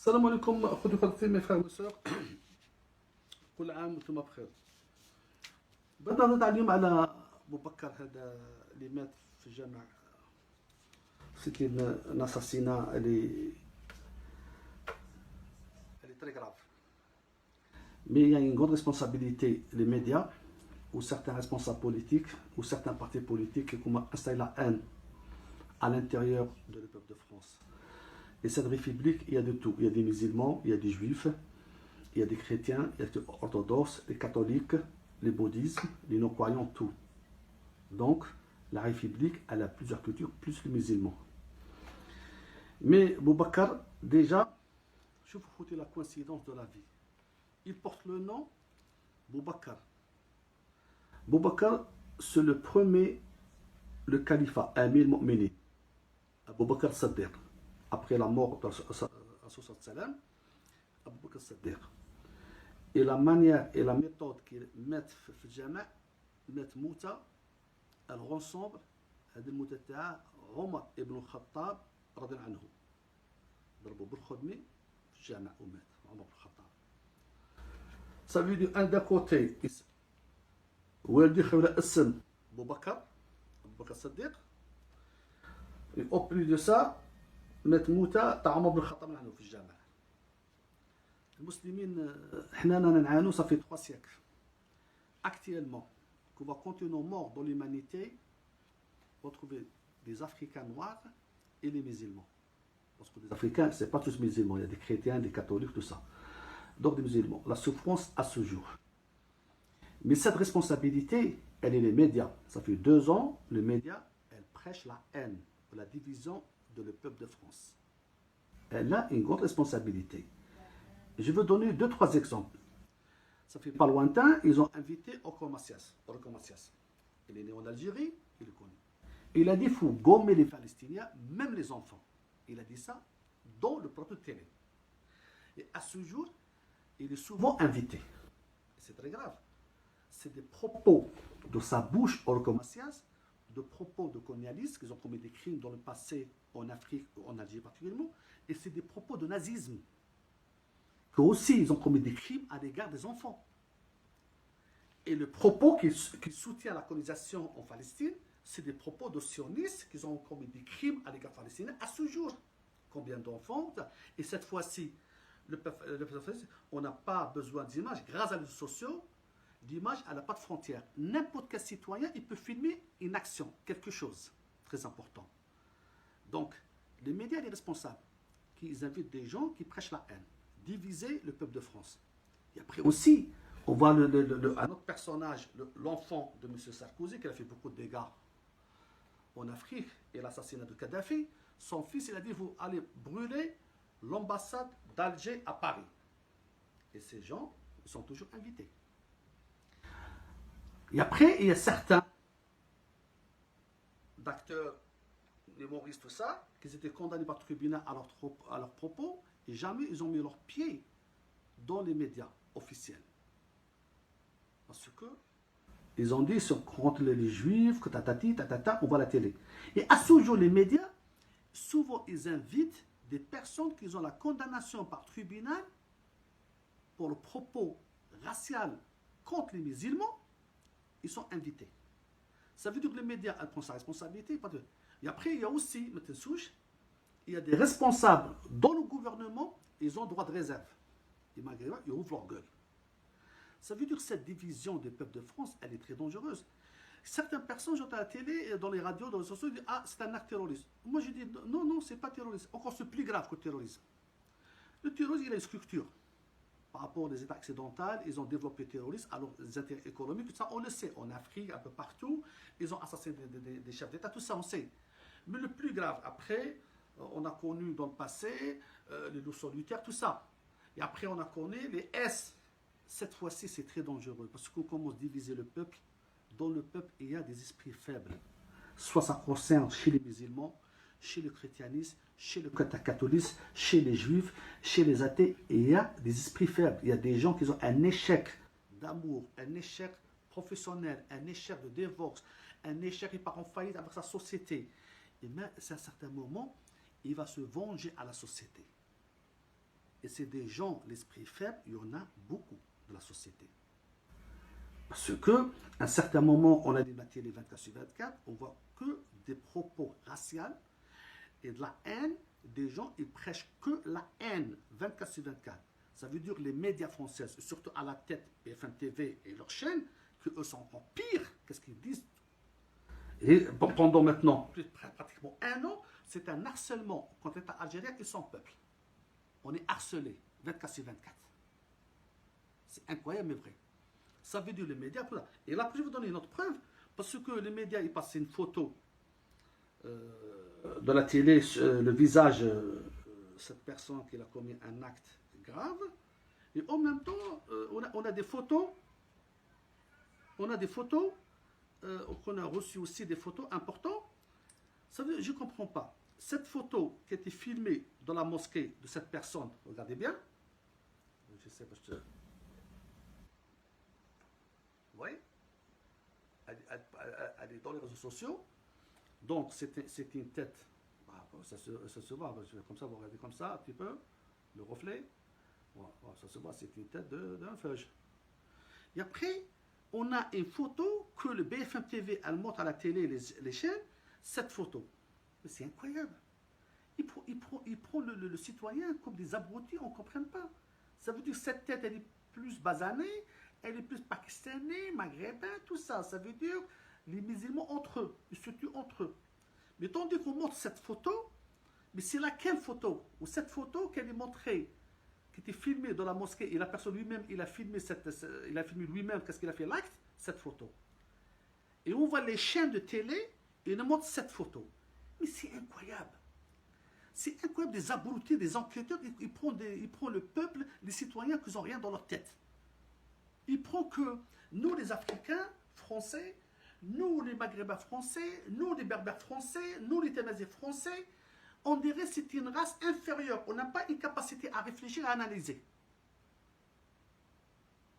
السلام عليكم اخوتي وخواتاتي mes frères et sœurs. كل عام وانتم بخير. بدنا نهضر اليوم على ابو بكر هذا اللي مات في الجامع. C'était un assassinat, elle est très grave. Mais il y a une grande responsabilité, les médias, ou certains responsables politiques, ou certains partis politiques qui ont installé la haine à l'intérieur de le peuple de France. Et cette république, il y a de tout. Il y a des musulmans, il y a des juifs, il y a des chrétiens, il y a des orthodoxes, les catholiques, les bouddhistes, les non-croyants, tout. Donc, la république, elle a plusieurs cultures, plus les musulmans. Mais Boubacar, déjà, je vous foutais la coïncidence de la vie. Il porte le nom Boubacar. Boubacar, c'est le premier, le califat, Amir Mu'minin, Abou Bakr Saddiq. Après la mort de Rasul Salam, Abou Bakr Saddiq. Et la manière et la méthode qu'ils mettent في الجامع, mettent Mouta, elle ressemble à des Mouta تاع عمر ibn al-Khattab رضي الله عنه. ضربوا بالخدمة في الجامع ومات عمر بن الخطاب. Ça veut dire un d'un côté, والدي خلى اسم أبو بكر الصديق. Et au plus de ça, مات موتى تاع عمر بن الخطاب عنه في الجامع. المسلمين حنا نعانوا صافي 3 siècles. Actuellement, qu'on va compter nos morts dans l'humanité, on va trouver des Africains noirs et les musulmans. Parce que les Africains, ce n'est pas tous musulmans, il y a des chrétiens, des catholiques, tout ça. Donc des musulmans. La souffrance à ce jour. Mais cette responsabilité, elle est les médias. Ça fait 2 ans, les médias, elles prêchent la haine, la division de le peuple de France. Elle a une grande responsabilité. Je veux donner 2-3 exemples. Ça fait pas lointain, ils ont invité Ocor Macias. Il est né en Algérie, il est connu. Il a dit qu'il faut gommer les Palestiniens, même les enfants. Il a dit ça dans le plateau de télé. Et à ce jour, il est souvent invité. C'est très grave. C'est des propos de sa bouche, Ocor Macias, de propos de colonialistes, qu'ils ont commis des crimes dans le passé en Afrique, en Algérie particulièrement, et c'est des propos de nazisme. Que aussi, ils ont commis des crimes à l'égard des enfants. Et le propos qui soutient la colonisation en Palestine, c'est des propos de sionistes qui ont commis des crimes à l'égard palestinien à ce jour. Combien d'enfants? Et cette fois-ci, le peuple palestinien, on n'a pas besoin d'images. Grâce à les réseaux sociaux, l'image, elle n'a pas de frontières. N'importe quel citoyen, il peut filmer une action, quelque chose. Très important. Donc, les médias, les responsables, qui invitent des gens qui prêchent la haine, diviser le peuple de France. Et après aussi, on voit un autre personnage, l'enfant de M. Sarkozy, qui a fait beaucoup de dégâts en Afrique, et l'assassinat de Kadhafi. Son fils, il a dit, vous allez brûler l'ambassade d'Alger à Paris. Et ces gens, ils sont toujours invités. Et après, il y a certains d'acteurs, humoristes, tout ça, qui étaient condamnés par le tribunal à leurs propos, et jamais ils ont mis leurs pieds dans les médias officiels. Parce que ils ont dit sur contre les juifs, que tatati, tatata, on voit la télé. Et à ce jour, les médias, souvent ils invitent des personnes qui ont la condamnation par tribunal pour le propos racial contre les musulmans, ils sont invités. Ça veut dire que les médias prennent sa responsabilité. Et après, il y a aussi, il y a des responsables dans le gouvernement, ils ont droit de réserve. Et malgré ça, ils ouvrent leur gueule. Ça veut dire que cette division des peuples de France, elle est très dangereuse. Certaines personnes, j'entends à la télé, dans les radios, dans les sociaux, ils disent « Ah, c'est un acte terroriste ». Moi, je dis « Non, non, c'est pas terroriste. Encore, c'est plus grave que le terrorisme. Le terrorisme, il a une structure. Par rapport aux États occidentaux, ils ont développé le terrorisme, alors les intérêts économiques, tout ça, on le sait. En Afrique, un peu partout, ils ont assassiné des chefs d'État, tout ça, on sait. Mais le plus grave, après, on a connu dans le passé les loups solitaires, tout ça. Et après, on a connu les S. Cette fois-ci, c'est très dangereux parce qu'on commence à diviser le peuple. Dans le peuple, il y a des esprits faibles. Soit ça concerne chez les musulmans, chez le christianisme, chez le catholicisme, chez les juifs, chez les athées. Il y a des esprits faibles. Il y a des gens qui ont un échec d'amour, un échec professionnel, un échec de divorce, un échec qui part en faillite avec sa société. Et même, à un certain moment, il va se venger à la société. Et c'est des gens, l'esprit faible, il y en a beaucoup dans la société. Parce que, à un certain moment, on a des matières les 24/24, on voit que des propos raciaux et de la haine. Des gens, ils prêchent que la haine 24/24. Ça veut dire les médias français, surtout à la tête BFM TV et leurs chaînes, qu'eux sont encore pires. Qu'est-ce qu'ils disent? Et pendant maintenant pratiquement un an, c'est un harcèlement contre l'État algérien et son peuple. On est harcelé 24/24. C'est incroyable mais vrai. Ça veut dire les médias. Et là, je vais vous donner une autre preuve. Parce que les médias, ils passent une photo de la télé, le visage de cette personne qui a commis un acte grave. Et en même temps, on a des photos. On a des photos. On a reçu aussi des photos importantes. Ça veut dire, je ne comprends pas. Cette photo qui a été filmée dans la mosquée de cette personne, regardez bien. Je sais pas, vous voyez, elle est dans les réseaux sociaux. Donc, c'est une tête. Bah, ça se voit. Comme ça, vous regardez comme ça, un petit peu, le reflet. Voilà, ça se voit, c'est une tête d'un feuge. Et après, on a une photo que le BFM TV, elle montre à la télé, les chaînes, cette photo. Mais c'est incroyable. Il prend le citoyen comme des abrutis, on ne comprend pas. Ça veut dire que cette tête, elle est plus basanée, elle est plus pakistanais, maghrébin, tout ça. Ça veut dire les musulmans entre eux, ils se tuent entre eux. Mais tandis qu'on montre cette photo, mais c'est laquelle photo? Ou cette photo qu'elle est montrée, qui était filmée dans la mosquée, et la personne lui-même, il a filmé lui-même, qu'est-ce qu'il a fait, l'acte, cette photo. Et on voit les chaînes de télé, et ils montrent cette photo. Mais c'est incroyable. C'est incroyable, des abrutis, des enquêteurs, ils prennent le peuple, les citoyens qui n'ont rien dans leur tête. Ils prennent que nous, les Africains français, nous, les Maghrébins français, nous, les Berbères français, nous, les Tamazighs français, on dirait que c'est une race inférieure. On n'a pas une capacité à réfléchir, à analyser.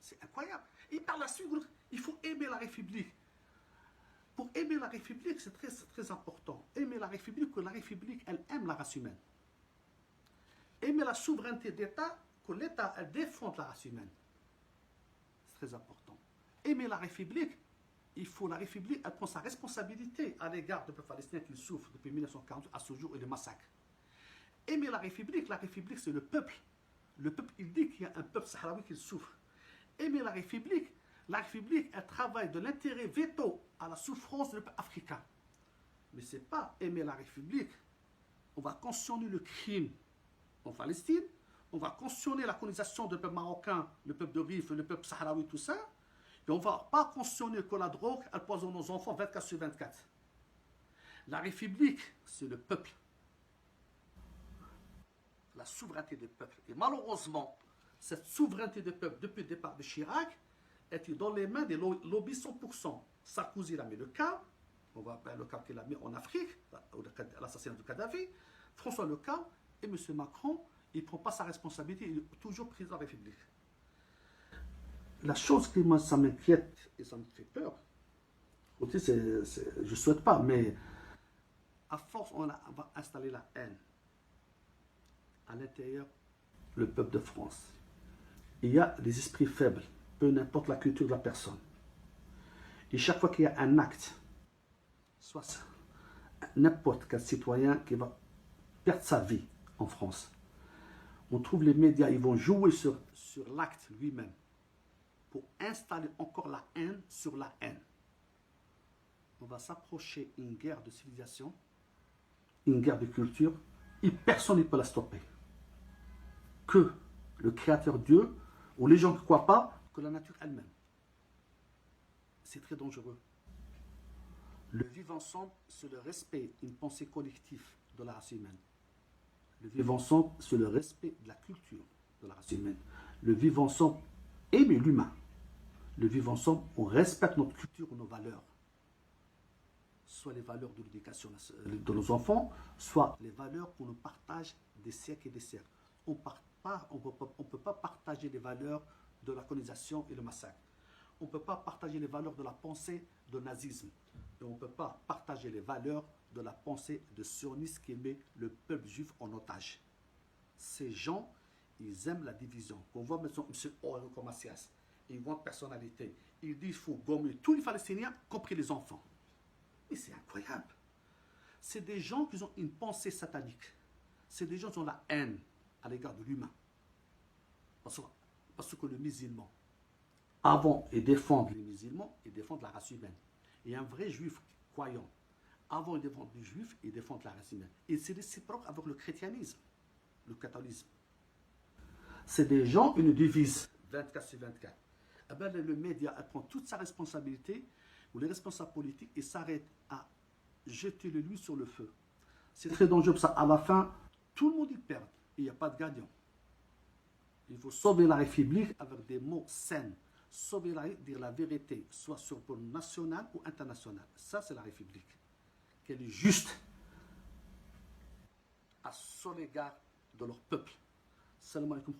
C'est incroyable. Et par la suite, il faut aimer la République. Pour aimer la République, c'est très important. Aimer la République, que la République, elle aime la race humaine. Aimer la souveraineté d'État, que l'État, elle défende la race humaine. C'est très important. Aimer la République, il faut la République, elle prend sa responsabilité à l'égard du peuple palestinien qui souffre depuis 1940 à ce jour et le massacre. Aimer la République, c'est le peuple. Le peuple, il dit qu'il y a un peuple sahraoui qui souffre. Aimer la République, elle travaille de l'intérêt veto à la souffrance du peuple africain. Mais ce n'est pas aimer la République. On va cautionner le crime en Palestine, on va cautionner la colonisation du peuple marocain, le peuple de Rif, le peuple sahraoui, tout ça. Et on ne va pas cautionner que la drogue, elle poisonne nos enfants 24/24. La République, c'est le peuple. La souveraineté du peuple. Et malheureusement, cette souveraineté du peuple, depuis le départ de Chirac, était dans les mains des lobbies 100%. Sarkozy a mis le cas, le cas qu'il a mis en Afrique, l'assassinat de Kadhafi. François Lecamus et M. Macron, il ne prend pas sa responsabilité, il est toujours président de la République. La chose qui ça m'inquiète et ça me fait peur, je ne souhaite pas, mais à force, on va installer la haine à l'intérieur le peuple de France. Il y a des esprits faibles, peu importe la culture de la personne. Et chaque fois qu'il y a un acte, soit n'importe quel citoyen qui va perdre sa vie en France, on trouve les médias, ils vont jouer sur l'acte lui-même pour installer encore la haine sur la haine. On va s'approcher d'une guerre de civilisation, une guerre de culture, et personne ne peut la stopper. Que le Créateur Dieu, ou les gens qui ne croient pas, que la nature elle-même. C'est très dangereux. Le vivre ensemble, c'est le respect, une pensée collective de la race humaine. Le vivre ensemble, c'est le respect de la culture de la race humaine. Le vivre ensemble, aimer l'humain. Le vivre ensemble, on respecte notre culture ou nos valeurs. Soit les valeurs de l'éducation de nos enfants, soit les valeurs qu'on nous partage des siècles et des siècles. On ne peut pas partager les valeurs de la colonisation et le massacre. On ne peut pas partager les valeurs de la pensée de nazisme. Et on ne peut pas partager les valeurs de la pensée de sionisme qui met le peuple juif en otage. Ces gens, ils aiment la division. Qu'on voit maintenant M. Enrico Macias, une grande personnalité, il dit qu'il faut gommer tous les Palestiniens, compris les enfants. Mais c'est incroyable. C'est des gens qui ont une pensée satanique. C'est des gens qui ont la haine à l'égard de l'humain. Parce que le musulman, avant, ils défendent les musulmans, ils défendent la race humaine. Et un vrai juif croyant, avant, ils défendent les juifs, ils défendent la race humaine. Et c'est réciproque avec le christianisme, le catholicisme. C'est des gens, une devise 24 sur 24. Eh bien, le média prend toute sa responsabilité, ou les responsables politiques, et s'arrêtent à jeter l'huile sur le feu. C'est très dangereux, parce qu'à la fin, tout le monde y perd. Il n'y a pas de gagnant. Il faut sauver la République avec des mots sains. Sauver la dire la vérité, soit sur le plan national ou international. Ça, c'est la République. Qu'elle est juste à son égard de leur peuple. Salam alaikum,